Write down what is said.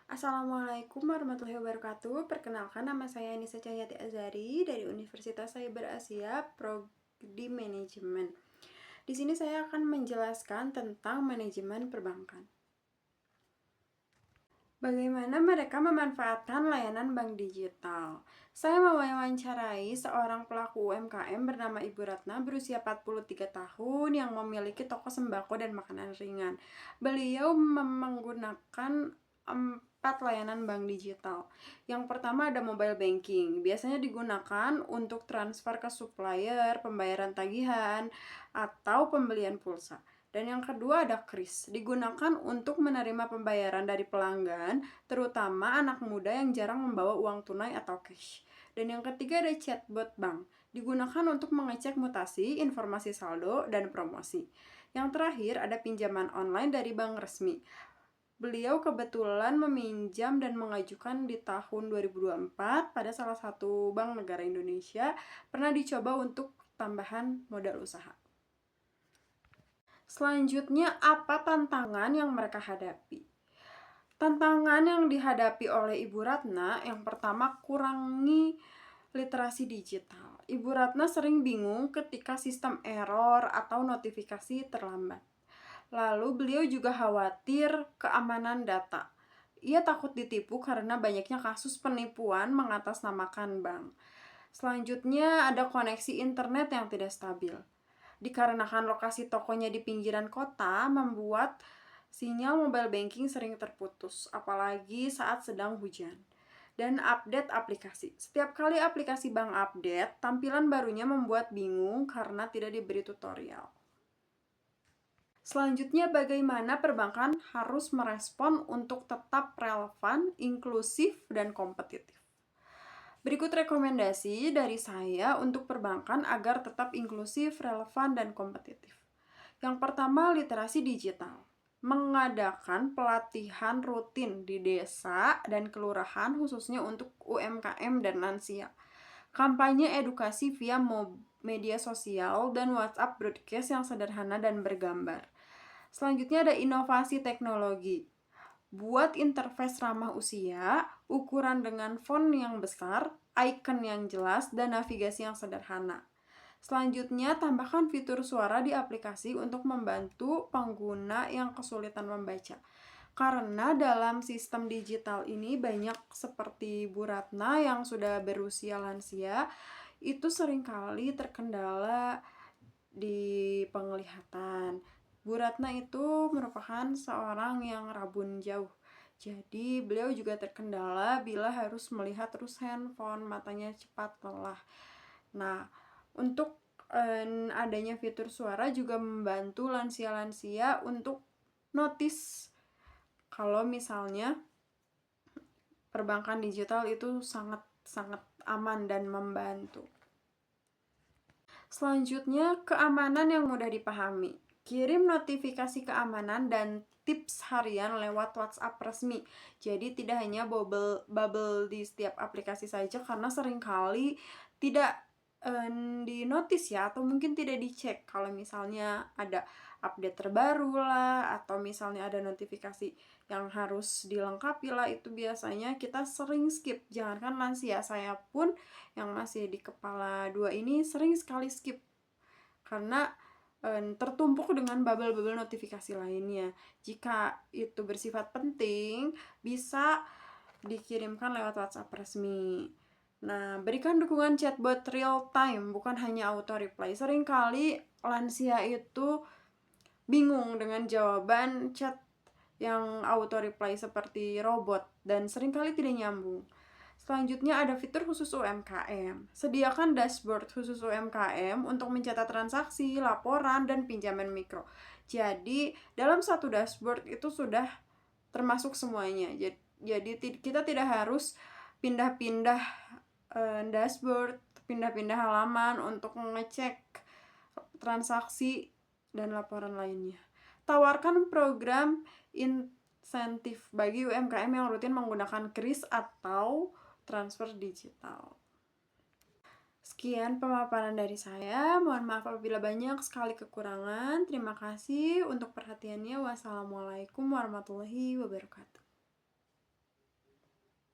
Assalamualaikum warahmatullahi wabarakatuh. Perkenalkan, nama saya Anissa Cahyati Azhari dari Universitas Cyber Asia, Prodi Manajemen. Di sini saya akan menjelaskan tentang manajemen perbankan. Bagaimana mereka memanfaatkan layanan bank digital? Saya mewawancarai seorang pelaku UMKM bernama Ibu Ratna berusia 43 tahun yang memiliki toko sembako dan makanan ringan. Beliau menggunakan 4 layanan bank digital. Yang pertama ada mobile banking. Biasanya digunakan untuk transfer ke supplier, pembayaran tagihan, atau pembelian pulsa. Dan yang kedua ada kris, digunakan untuk menerima pembayaran dari pelanggan, terutama anak muda yang jarang membawa uang tunai atau cash. Dan yang ketiga ada chatbot bank, digunakan untuk mengecek mutasi, informasi saldo, dan promosi. Yang terakhir ada pinjaman online dari bank resmi. Beliau kebetulan meminjam dan mengajukan di tahun 2024 pada salah satu bank negara Indonesia, pernah dicoba untuk tambahan modal usaha. Selanjutnya, apa tantangan yang mereka hadapi? Tantangan yang dihadapi oleh Ibu Ratna, yang pertama kurangi literasi digital. Ibu Ratna sering bingung ketika sistem error atau notifikasi terlambat. Lalu beliau juga khawatir keamanan data. Ia takut ditipu karena banyaknya kasus penipuan mengatasnamakan bank. Selanjutnya ada koneksi internet yang tidak stabil. Dikarenakan lokasi tokonya di pinggiran kota, membuat sinyal mobile banking sering terputus, apalagi saat sedang hujan. Dan update aplikasi. Setiap kali aplikasi bank update, tampilan barunya membuat bingung karena tidak diberi tutorial. Selanjutnya, bagaimana perbankan harus merespon untuk tetap relevan, inklusif, dan kompetitif. Berikut rekomendasi dari saya untuk perbankan agar tetap inklusif, relevan, dan kompetitif. Yang pertama, literasi digital. Mengadakan pelatihan rutin di desa dan kelurahan khususnya untuk UMKM dan lansia. Kampanye edukasi via media sosial dan WhatsApp broadcast yang sederhana dan bergambar. Selanjutnya ada inovasi teknologi. Buat interface ramah usia, ukuran dengan font yang besar, icon yang jelas, dan navigasi yang sederhana. Selanjutnya, tambahkan fitur suara di aplikasi untuk membantu pengguna yang kesulitan membaca. Karena dalam sistem digital ini banyak seperti Bu Ratna yang sudah berusia lansia, itu seringkali terkendala di penglihatan. Bu Ratna itu merupakan seorang yang rabun jauh. Jadi beliau juga terkendala bila harus melihat terus handphone, matanya cepat lelah. Nah, untuk adanya fitur suara juga membantu lansia-lansia untuk notice kalau misalnya perbankan digital itu sangat aman dan membantu. Selanjutnya, keamanan yang mudah dipahami. Kirim notifikasi keamanan dan tips harian lewat WhatsApp resmi. Jadi tidak hanya bubble di setiap aplikasi saja karena seringkali tidak di notice ya, atau mungkin tidak dicek kalau misalnya ada update terbaru lah, atau misalnya ada notifikasi yang harus dilengkapi lah, itu biasanya kita sering skip. Jangankan lansia, saya pun yang masih di kepala 2 ini sering sekali skip karena tertumpuk dengan bubble-bubble notifikasi lainnya. Jika itu bersifat penting, bisa dikirimkan lewat WhatsApp resmi. Nah, berikan dukungan chatbot real time, bukan hanya auto reply. Seringkali lansia itu bingung dengan jawaban chat yang auto reply seperti robot dan seringkali tidak nyambung. Selanjutnya ada fitur khusus UMKM. Sediakan dashboard khusus UMKM untuk mencatat transaksi, laporan, dan pinjaman mikro. Jadi, dalam satu dashboard itu sudah termasuk semuanya. Jadi kita tidak harus pindah-pindah dashboard, pindah-pindah halaman untuk mengecek transaksi dan laporan lainnya. Tawarkan program insentif bagi UMKM yang rutin menggunakan kris atau transfer digital. Sekian pemaparan dari saya. Mohon maaf apabila banyak sekali kekurangan. Terima kasih untuk perhatiannya. Wassalamualaikum warahmatullahi wabarakatuh.